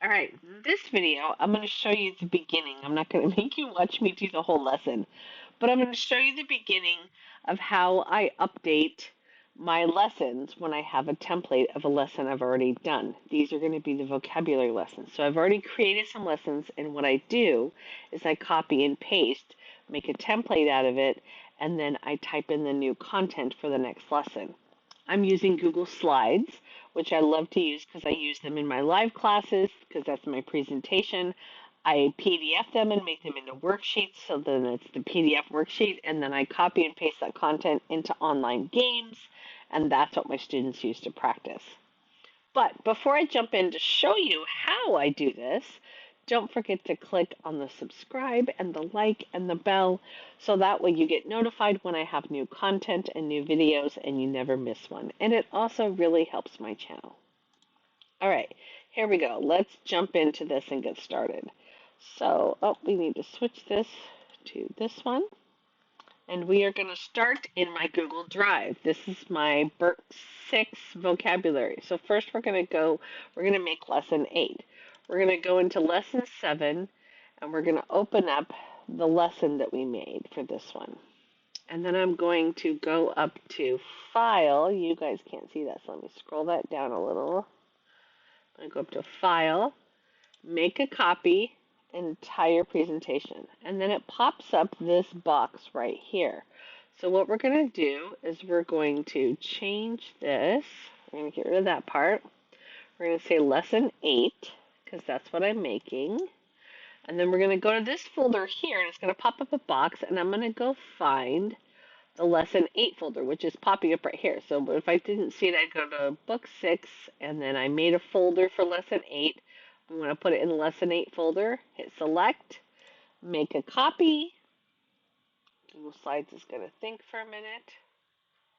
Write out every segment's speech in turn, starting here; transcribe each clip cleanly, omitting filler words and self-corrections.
All right, this video, I'm going to show you the beginning. I'm not going to make you watch me do the whole lesson, but I'm going to show you the beginning of how I update my lessons when I have a template of a lesson I've already done. These are going to be the vocabulary lessons. So I've already created some lessons, and what I do is I copy and paste, make a template out of it, and then I type in the new content for the next lesson. I'm using Google Slides, which I love to use because I use them in my live classes because that's my presentation. I PDF them and make them into worksheets, so then it's the PDF worksheet, and then I copy and paste that content into online games, and that's what my students use to practice. But before I jump in to show you how I do this, don't forget to click on the subscribe and the like and the bell so that way you get notified when I have new content and new videos and you never miss one. And it also really helps my channel. All right, here we go. Let's jump into this and get started. So, we need to switch this to this one. And we are going to start in my Google Drive. This is my Burke 6 vocabulary. So first we're going to make lesson 8. We're going to go into lesson 7, and we're going to open up the lesson that we made for this one. And then I'm going to go up to File. You guys can't see that, so let me scroll that down a little. I'm going to go up to File, make a copy, entire presentation. And then it pops up this box right here. So what we're going to do is we're going to change this. We're going to get rid of that part. We're going to say lesson 8 because that's what I'm making. And then we're going to go to this folder here and it's going to pop up a box and I'm going to go find the lesson 8 folder, which is popping up right here. So if I didn't see it, I'd go to book 6 and then I made a folder for lesson 8. I'm going to put it in the lesson 8 folder, hit select, make a copy. Google Slides is going to think for a minute.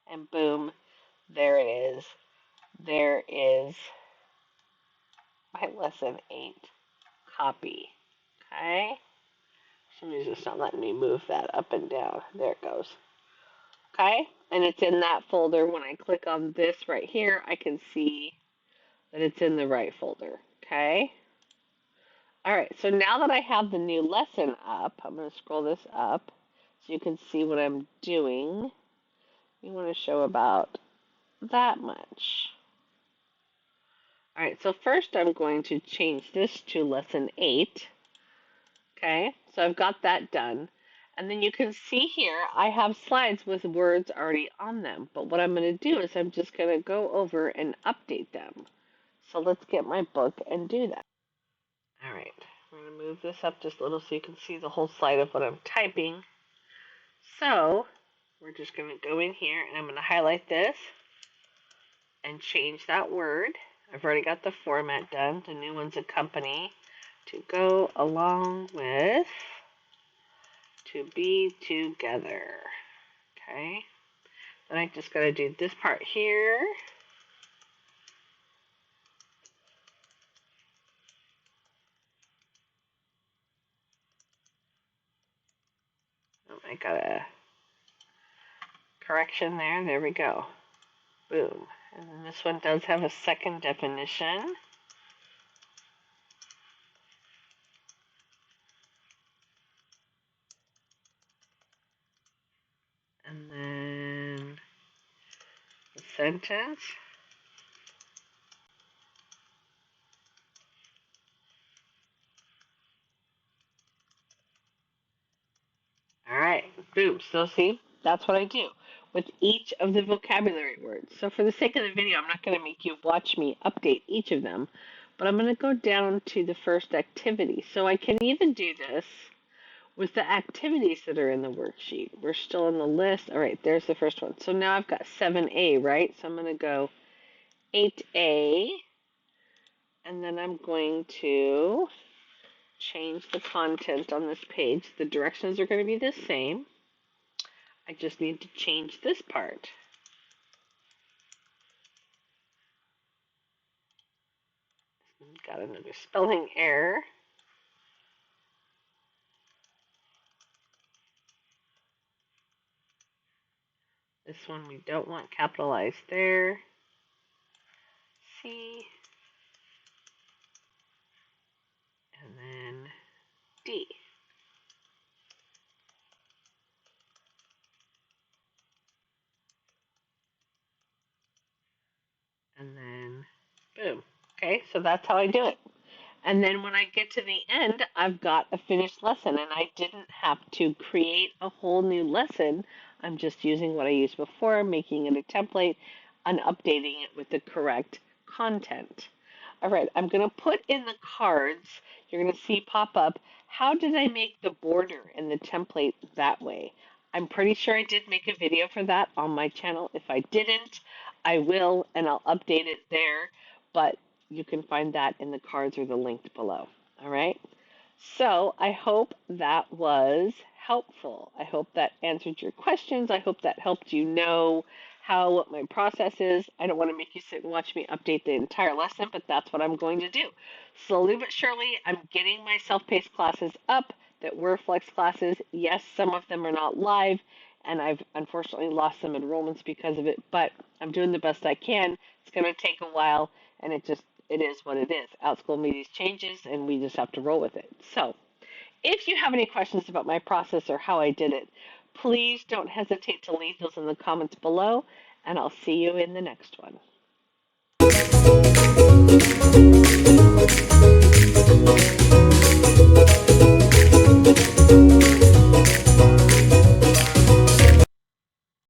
And boom, there it is. There is my lesson 8 copy. Okay? For some reason it's not letting me move that up and down. There it goes. Okay? And it's in that folder. When I click on this right here, I can see that it's in the right folder. Okay? All right, so now that I have the new lesson up, I'm going to scroll this up so you can see what I'm doing. We want to show about that much. All right, so first I'm going to change this to lesson 8. Okay, so I've got that done. And then you can see here, I have slides with words already on them. But what I'm going to do is I'm just going to go over and update them. So let's get my book and do that. All right, I'm going to move this up just a little so you can see the whole slide of what I'm typing. So we're just going to go in here and I'm going to highlight this and change that word. I've already got the format done. The new one's accompany to go along with to be together. Okay. Then I just got to do this part here. Oh, I got a correction there. There we go. Boom. And then this one does have a second definition. And then the sentence. All right, boom. So see, that's what I do with each of the vocabulary words. So for the sake of the video, I'm not going to make you watch me update each of them, but I'm going to go down to the first activity. So I can even do this with the activities that are in the worksheet. We're still in the list. All right, there's the first one. So now I've got 7A, right? So I'm going to go 8A, and then I'm going to change the content on this page. The directions are going to be the same. I just need to change this part. Got another spelling error. This one we don't want capitalized there. C. So that's how I do it. And then when I get to the end, I've got a finished lesson and I didn't have to create a whole new lesson. I'm just using what I used before, making it a template and updating it with the correct content. All right, I'm going to put in the cards, you're going to see pop up, how did I make the border in the template that way? I'm pretty sure I did make a video for that on my channel. If I didn't, I will, and I'll update it there. But you can find that in the cards or the link below. All right. So I hope that was helpful. I hope that answered your questions. I hope that helped you know how what my process is. I don't want to make you sit and watch me update the entire lesson, but that's what I'm going to do. Slowly but surely, I'm getting my self-paced classes up that were flex classes. Yes, some of them are not live, and I've unfortunately lost some enrollments because of it, but I'm doing the best I can. It's going to take a while, and it is what it is. Outschool media changes, and we just have to roll with it. So, if you have any questions about my process or how I did it, please don't hesitate to leave those in the comments below, and I'll see you in the next one.